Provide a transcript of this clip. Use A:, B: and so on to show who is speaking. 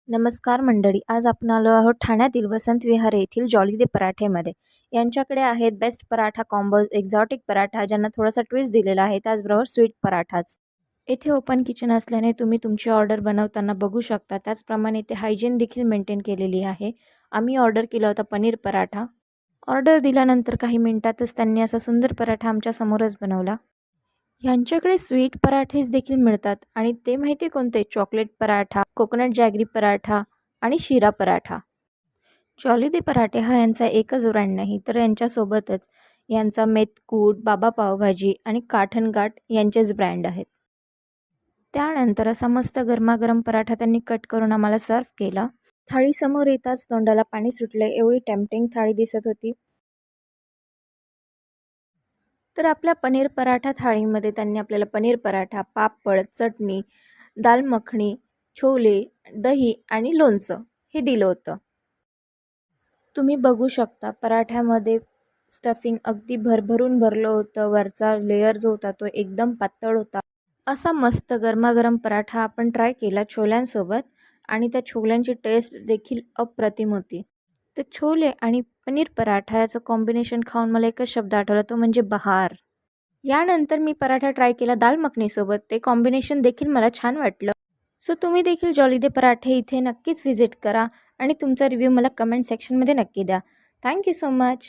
A: नमस्कार मंडळी, आज आपण आलो आहोत ठाण्यातील वसंत विहार येथील जॉली दे पराठेमध्ये. यांच्याकडे आहेत best paratha combo, exotic paratha ज्यांना थोडासा ट्विस्ट दिलेला आहे, त्याचबरोबर स्वीट पराठाच. येथे ओपन किचन असल्याने तुम्ही तुमची ऑर्डर बनवताना बघू शकता. त्याचप्रमाणे इथे हायजीन देखील मेंटेन केलेली आहे. आम्ही ऑर्डर केला होता पनीर पराठा. ऑर्डर दिल्यानंतर काही मिनिटातच त्यांनी असा सुंदर पराठा आमच्या समोरच बनवला. यांच्याकडे स्वीट पराठेच देखील मिळतात आणि ते माहिती कोणते? Chocolate paratha, coconut jaggery paratha आणि शिरा पराठा. जॉली दे पराठे हा यांचा एकच ब्रँड नाही, तर यांच्यासोबतच यांचा मेथकूट, बाबा पावभाजी आणि काठन घाट यांचेच ब्रँड आहेत. त्यानंतर असा मस्त गरमागरम पराठा त्यांनी कट करून आम्हाला सर्व केला. थाळी समोर येताच तोंडाला पाणी सुटले, एवढी टेम्पटिंग थाळी दिसत होती. तर आपल्या पनीर पराठा थाळीमध्ये त्यांनी आपल्याला पनीर पराठा, पापड, चटणी, दाल मखनी, छोले, दही आणि लोणचं हे दिलं होतं. तुम्ही बघू शकता पराठ्यामध्ये स्टफिंग अगदी भरभरून भरलं होतं. वरचा लेयर जो होता तो एकदम पातळ होता. असा मस्त गरमागरम पराठा आपण ट्राय केला छोल्यांसोबत आणि त्या छोल्यांची टेस्ट देखील अप्रतिम होती. तर छोले आणि पनीर पराठा याचं कॉम्बिनेशन खाऊन मला एकच शब्द आठवला, तो म्हणजे बहार. यानंतर मी पराठा ट्राय केला दाल मखनीसोबत. ते कॉम्बिनेशन देखील मला छान वाटलं. सो तुम्ही देखील जॉली दे पराठे इथे नक्कीच व्हिजिट करा आणि तुमचा रिव्ह्यू मला कमेंट सेक्शनमध्ये नक्की द्या. Thank you so much.